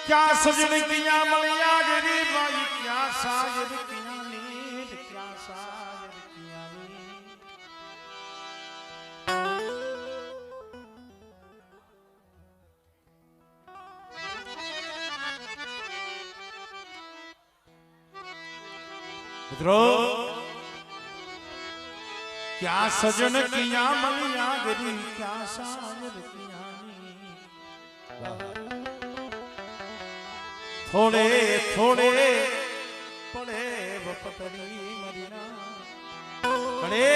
क्या सजन किया मलिया गिरी भाई क्या साजन किया नींद क्या साजन किया नींद मित्रों क्या सजन किया मलिया गिरी क्या साजन किया नींद थोड़े थोड़े पड़े वपतरी मरीना पड़े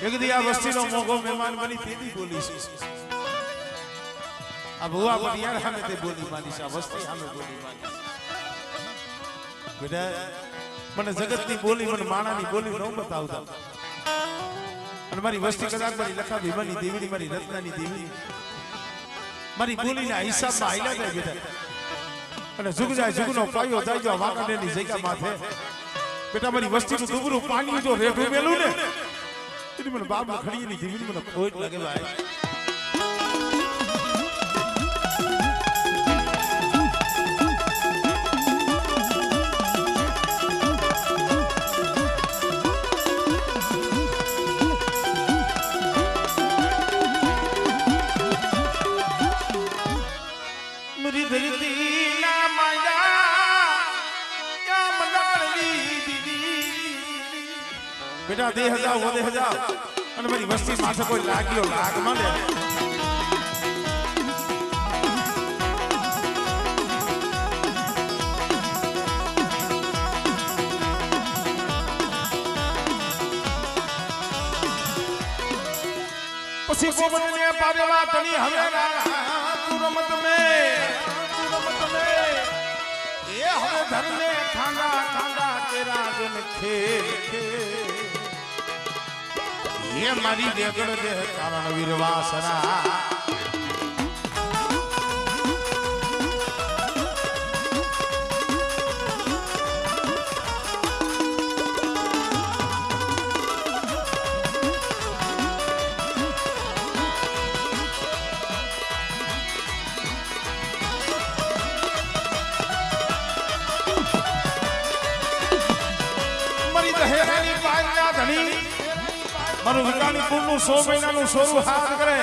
एक दिया वस्ती नो मोगो मेहमान बनी तेरी बोली अब हुआ बनियार हमें ते बोली मानी सा वस्ती हमें बोली मानी बेटा મને જગતની બોલી મને માણાની બોલી ન બતાવતા અને મારી વસ્તી કદાચ મારી લખા ભીમાની દેવીની મારી રત્નાની દેવી મારી બોલીના હિસાબમાં આઈલા જાય બેટા અને જુગ જાય જુગનો પાયો જાય જો વાકાનેની જગ્યા માથે બેટા મારી વસ્તીનું દુબરું પાણી જો રેઠું મેલું ને तेरी मन बाप में खड़ी नहीं थी मेरी मन खोट लगे भाई मेरी धरती ना माया क्या मनाली दीदी बेटा दे हजार वो दे हजार અને મારી વસ્તી માથે કોઈ લાગ્યો લાગ મળે પછી ગોમનને પારેલા તણી હવેરા તુરમત મે એ હવે ધરને ખાંડા ખાંડા તેરા જન ખેલ ખેલ ये मारी देगड़ दे कारण वीरवासना मरी दहेरानी पाया धनी मारू विकानी कुलનું 100 મહિનાનું સોરું હાથ કરે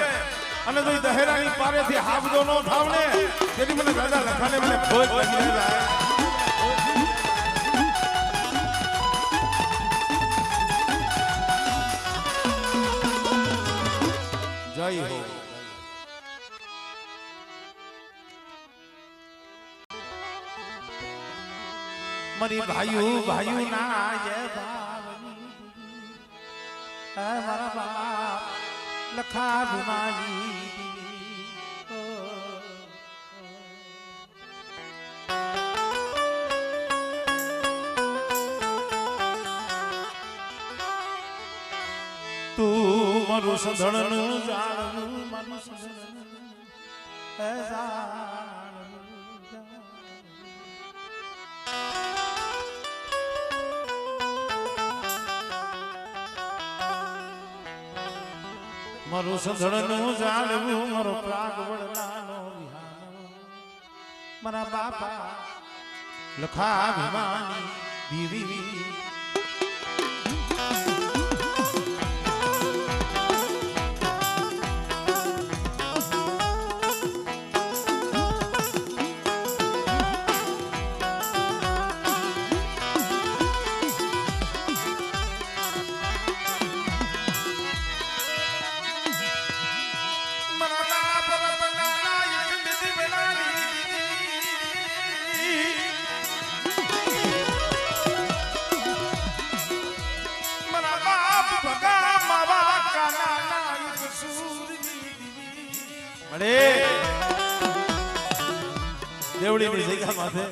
અને જો દહેરાની પારેથી હાબદો નો થાવને તેથી મને દાદા લખાને મને ભોજ લાગી જાય જય હો મારી ભાઈઓ ભાઈઓ ના ये हमारा बाप लखा भुमाली तू मरु संधणनु जाणनु मरु संधणनु मारो संधणनु जाणवू मारो प्राग वडलानो विहानो मारा बापा लखा भीमानी दीवी અરે દેવડીની જગ્યા માથે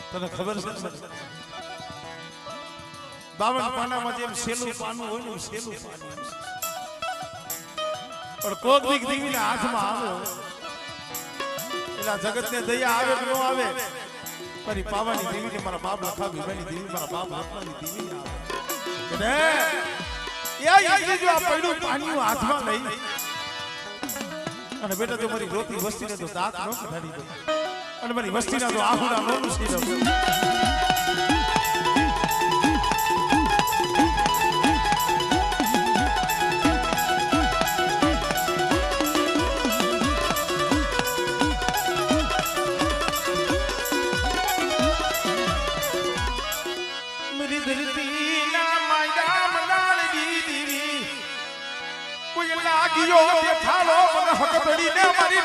તને ખબર છે બાવન પાનામાં જેમ સેલું પાનું હોય ને સેલું પાનું પણ કોક દીક દીવીના હાથમાં આવે એલા જગતને દયા આવે કે ન આવે મારી પાવાની દેવીને મારા બાપ લખા ભીમાની દેવી મારા બાપ લખવાની દેવી આવે કે એ જો આ પડ્યું પાણીનું હાથમાં લઈ અને બેટા તો મારી રોતી વસ્તીને તો દાંત ન કઢાડી દે અને મારી વસ્તીના તો આહુડા નો નુસી દે થાલો મને હક તડીને મારી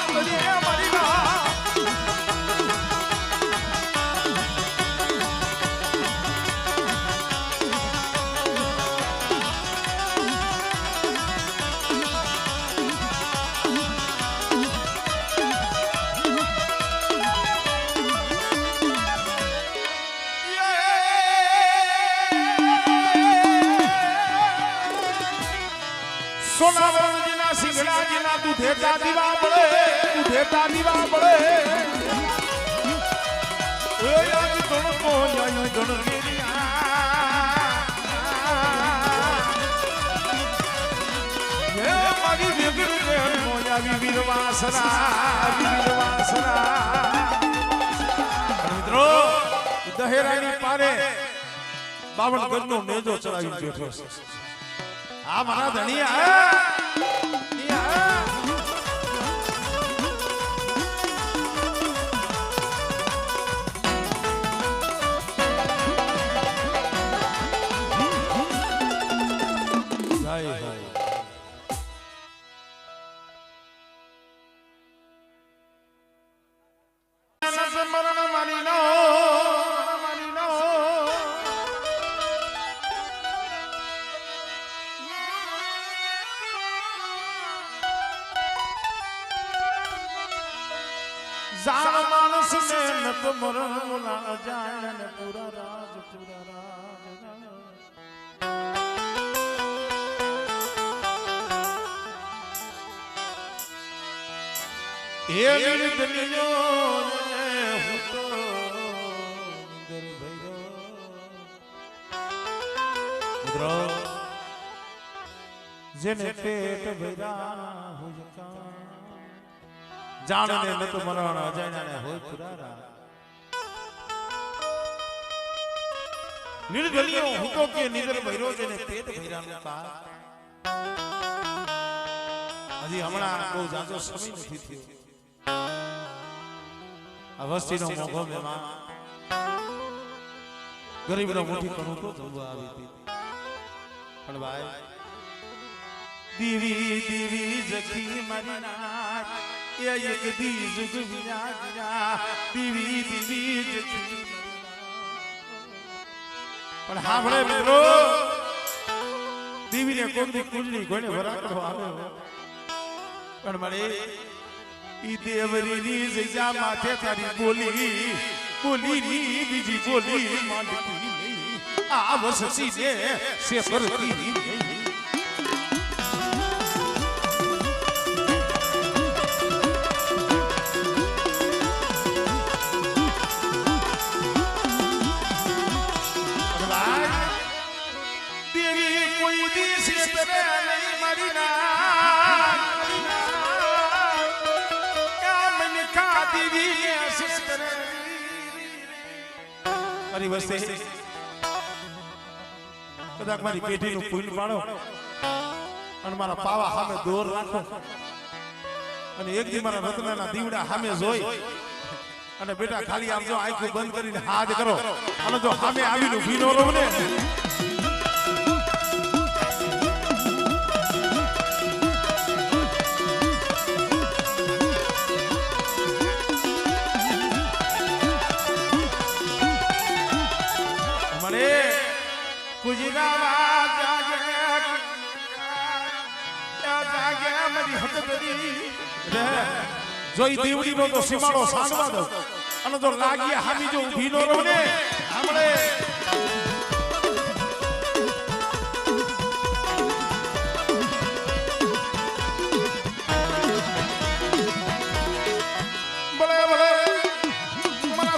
તડીને મારી સોના સિંગડા જીના દૂધેતા દીવા બળે દૂધેતા દીવા બળે એ આજ ગણકો જાય ગણગેરિયા એ મારી વેગર બેન મોયા વીરવાસના મિત્રો દહેરાની પારે 52 ગજનો નેજો ચડાવી બેઠો છે આ મારા ધણીયા જાણ માણસ ને નત મરણ ના જાણ ને પૂરા રાજ એ નિર્દલિયો હું તો નિદર ભૈરો મિત્રો જેને પેટ ભૈરા હોય કા જાણને ન તો મરણ અજાણ્યાને હોય પુરારા નિર્દલિયો હું તો કે નિદર ભૈરો જેને પેટ ભૈરાનું કા હજી હમણાં બહુ જાજો સમય નથી થયો આ વસ્તીનો મોભો મેમાં ગરીબનો મોટી કણું તો જવું આવી હતી પણ ભાઈ દીવી દીવી જખી મારી નાથ એ એક દી જુગ વિરાજરા દીવી દીવી જખી પણ હાંભળે મિત્રો દીવીને કોમની કુંજની ગોણે વરાકડો આવે પણ મળે ઈ દેવરીની જજા માથે તારી બોલી બોલીની બીજી બોલી માંડતી આ વસસી ને સે પરતી દેવી કોઈ દિવસે તને નહીં મારી ના મારી વસ્તે કદાચ મારી પેઢીનું ફૂલ પાડો અને મારા પાવા સામે દોર રાખો અને એક દી મારા રત્નના દીવડા સામે જોઈ અને બેટા ખાલી આમ જો આંખો બંધ કરીને હાથ કરો અને જો સામે આવીને ઊભી ન રહો ને કુજરાવા જાગે લાગે મારી હકદરી રે જોઈ દીવડીનો તો સીમાડો સાંધવા દઉં અને જો લાગી હામી જો ઊભી નો રહો ને આપણે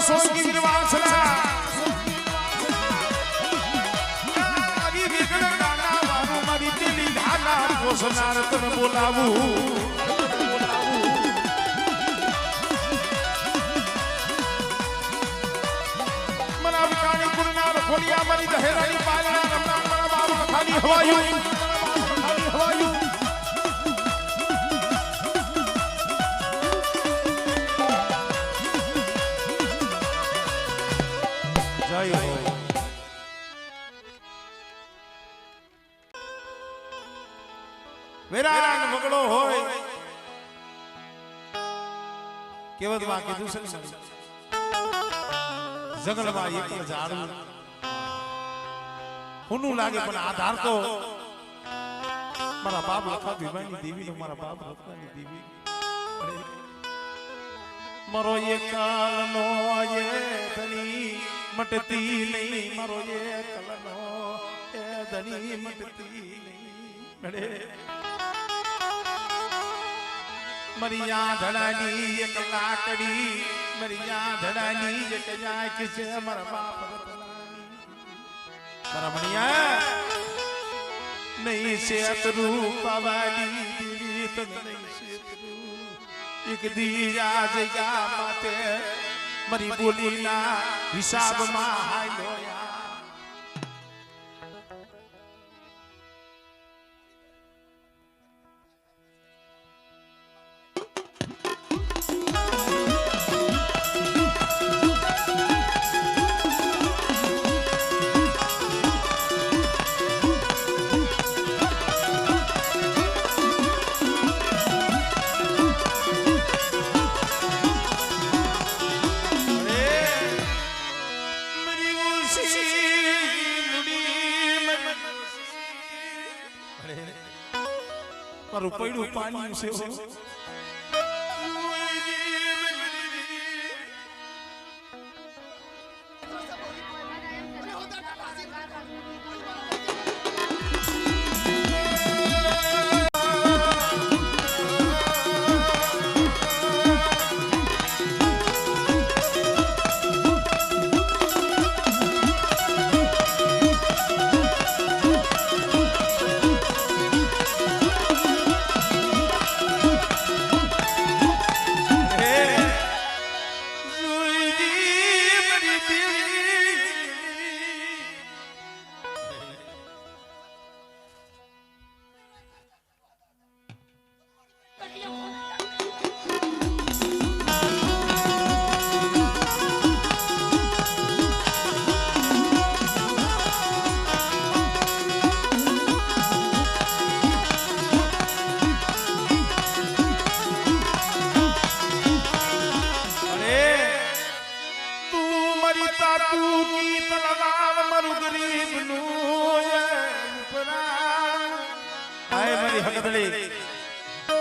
સોલંકી વીરવાસના મારી વિગડ ગાના વારું મારી પેલી ધાના પોસનાર તને બોલાવું મના વિકાણી કુળનાર ખોલિયા મારી દહેરાની પાલના રમણા મારા બાબા ખાલી હવાયું વેરાન વગડો હોય કેવતમાં કીધું છે જંગલમાં એક ઝાડવું હુનું લાગે પણ આધાર તો મારા બાપ લખા ભીમાની દેવીનો મારા બાપ રત્નાની દેવી મારો એ કાલનો એ ધણી મટતી નહીં મારો એ કાલનો એ ધણી મટતી નહીં મેડે મરિયા ધડાની એક લાકડી મરિયા ધડાની એક આંખ છે મારા બાપ રત્નાની મારા મરિયા નહીં શેતરૂ પાવાની દેવી તને નહીં શેતરૂ એક દીયા જગ્યા માતે મારી બોલીના હિસાબમાં હાલ્યો મારું પૈડું પાણી છે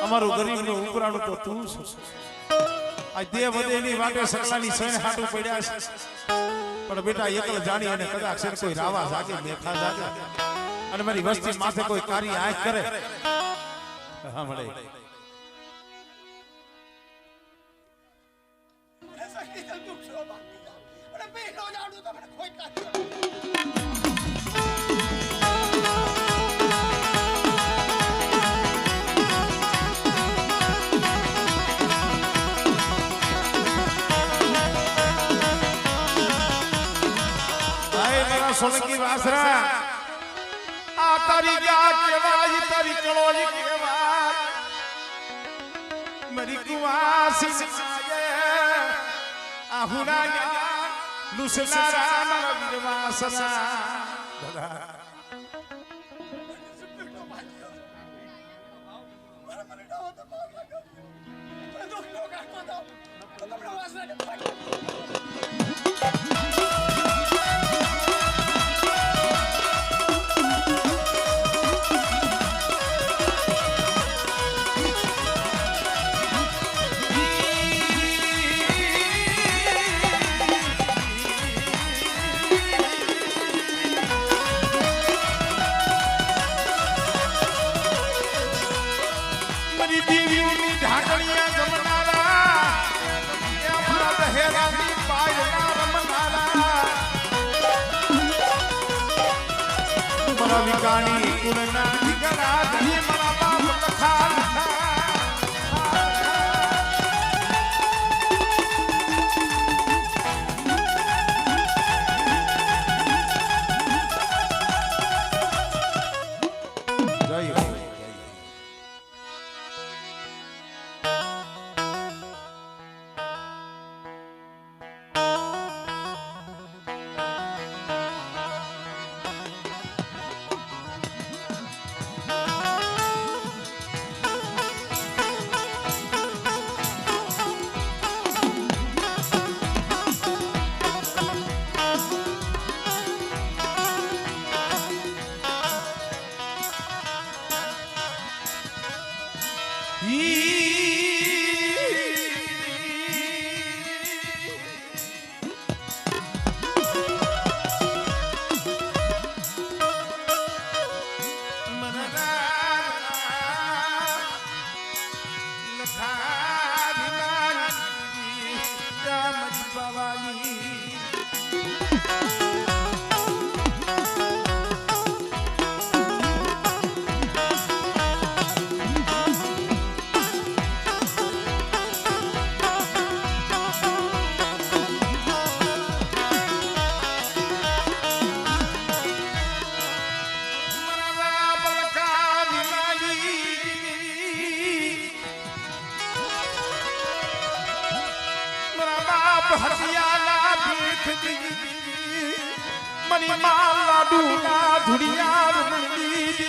અમારું ગરીબનું ઉપરાણું તો તું છું આ દેવ વધેની વાટે સકલાની સૈન હાટું પડ્યા છે પણ બેટા એકલ જાણી અને કદાચ છે કોઈ રાવા જાગે મેથા જાગે અને મારી વસ્તી માથે કોઈ કારી આંખ કરે હા મળે સોલંકી વાસરા આ તારી જા કેવાય તારી કળોજી કેવાય મરી કુવાસી સાગે આ હુના લુસનારા મારા વીરવાસના વાણી કુળના દીકરા ધણી મારા બાપ લખા હરિયાલા ભીખજી મની માલા ડુના ધુડિયાર મંડી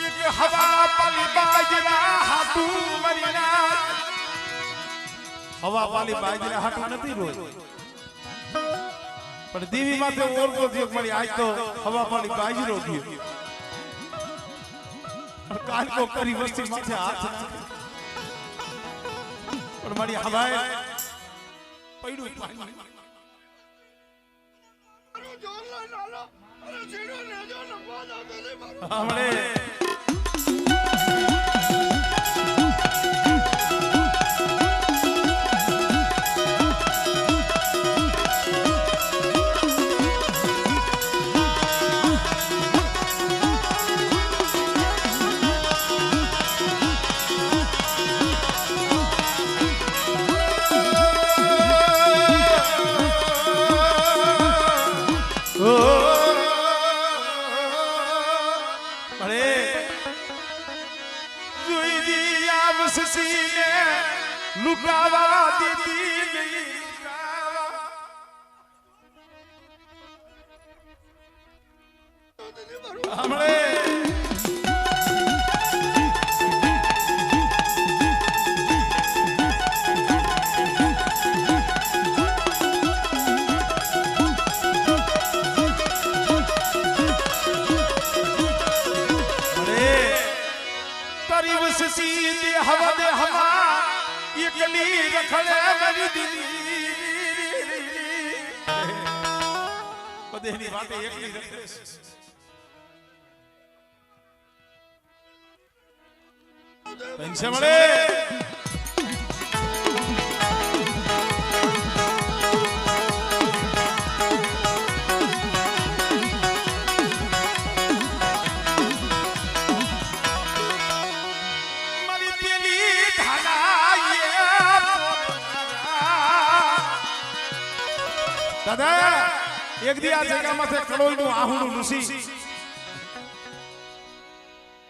એક હવા પાલી બાજરા હાટુ મરીના હવા પાલી બાજરા હાટુ નથી રોજ પણ દેવી માથે ઓરકો થયો મારી આજ તો હવા પાલી બાજરો થયો काल को करी वस्ती माथे हाथ और मारी हवाए पड़ू पानी अरे जोर ला नाला अरे सीढ़ो ले जो न बाजा दे हमरे लुकावा दीदी हमरे तारी वस सीधे हवा दे हमा ये गली रखड़े मेरी दीदी बदेनी बातें एकली रखे पेंशन મળે दादा एक दी आ जगह माथे कड़ोई नु आहुनु नुसी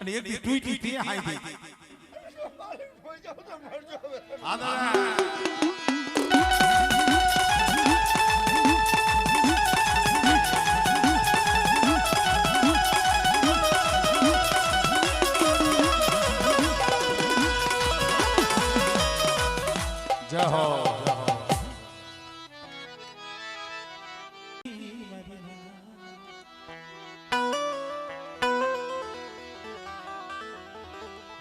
અને એક દી ટૂટી તે હાઈ દી આ દાદા જય હો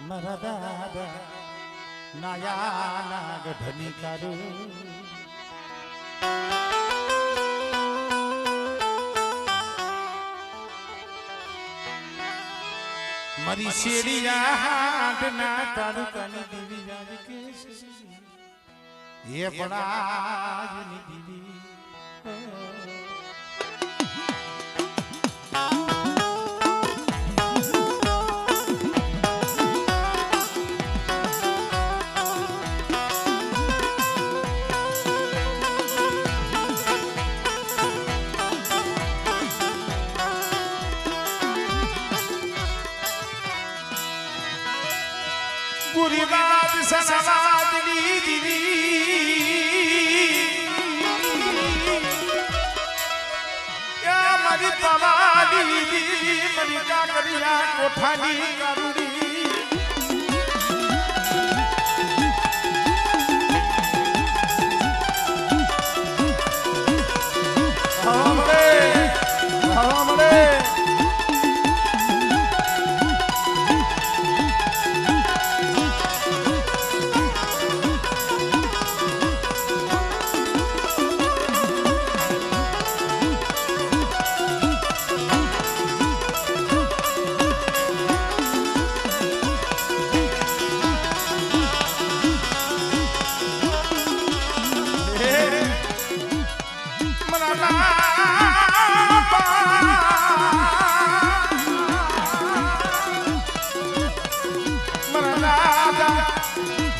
મારા દાદા નાયા ગઢની કારું મારી શેરિયા હાડના તારું કાની દેવી જાન કે એ પડાજની દીવી ગુરીવાદ સનાવાદની દીવી યા મારી પવાડી દીવી મારી કાકરિયા કોઠાની કારુડી હમણે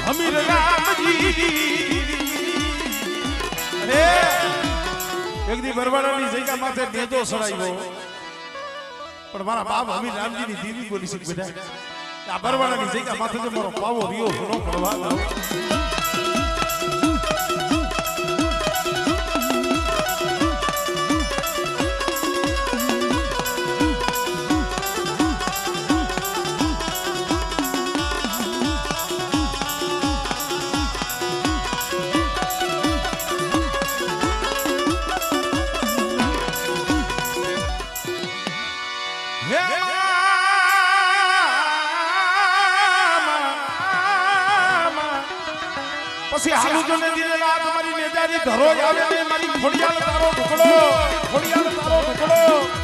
અમીર રામજી અરે એક દી બરવાડાની જગ્યા માથે નેજો સડાયો પણ મારા બાપ અમીર રામજીની દીવી બોલી છે બેટા આ બરવાડાની જગ્યા માથે તો મારો પાવો રિયો ઘણો પડવા લાવ પછી હાલું જો ને દીધેલા તમારી નેજારી ધરો જ આવે ને મારી ખોડિયાલ તારો ઢોકળો ખોડિયાલ તારો ઢોકળો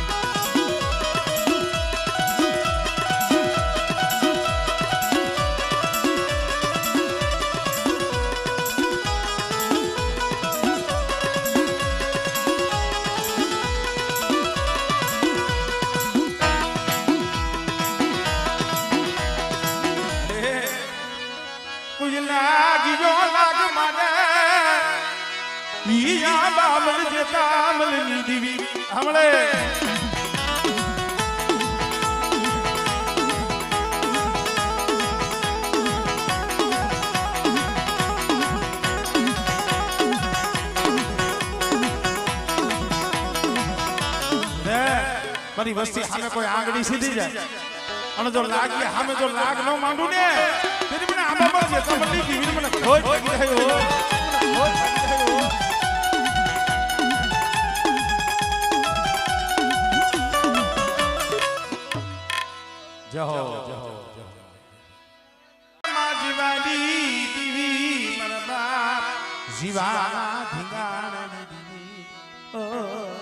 બામલ જે કામલ ની દીવી હમણે મારી વસ્તી સામે કોઈ આંગળી સીધી જાય અને જો લાગી સામે જો લાગ ન માંડું ને તેની મને આંબા પર જે તમને દીવી મને ખોજ પડી ગયો ખોજ પડી ગયો જહો જહો જીવાની દીવી મારા બાપ જીવા ધીંગાણાની દીવી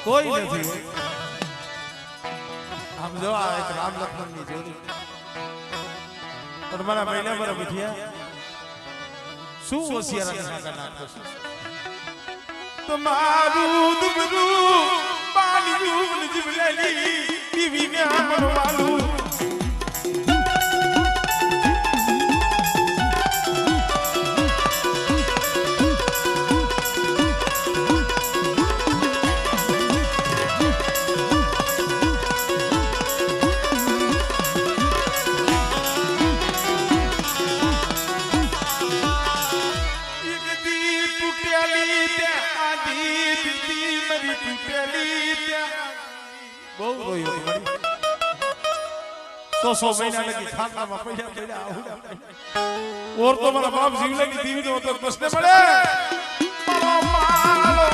કોઈ નથી આમ જો આ એક રામ લક્ષ્મણ ની જોડી પણ મારા મહિના પર બેઠ્યા શું હોશિયાર નાખો તમારું દુબરું પાણીયું જીવલેલી દીવી ને મરવાલું નથી પેલી ત્યાં બહુ રોયો મારી 100 મહિના લગી ખાતામાં પૈસા પડ્યા આવડા ઓર તો મારા બાપ જીવલેની દીવીનો હતો પ્રશ્ન પડે મારો માલો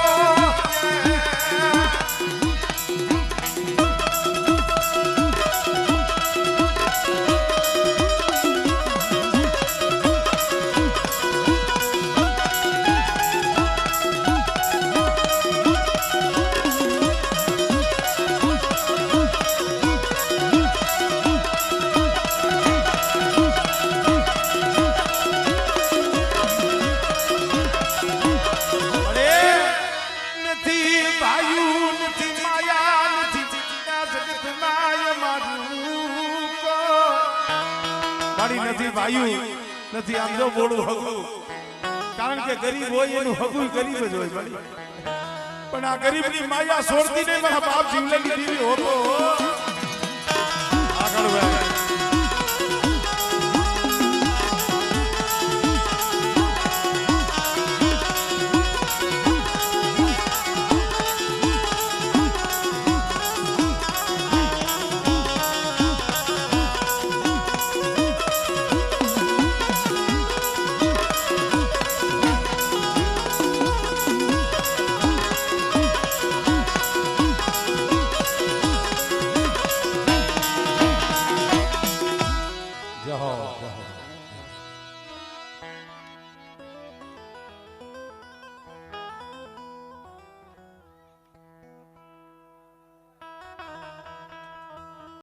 નથી ભાઈ નથી આમ જો બોલું હગું કારણ કે ગરીબ હોય એનું હગું ગરીબ જ હોય ભાઈ પણ આ ગરીબની માયા છોડતી નહીં મારા બાપ જીવલેની દીવી હોતો આગળ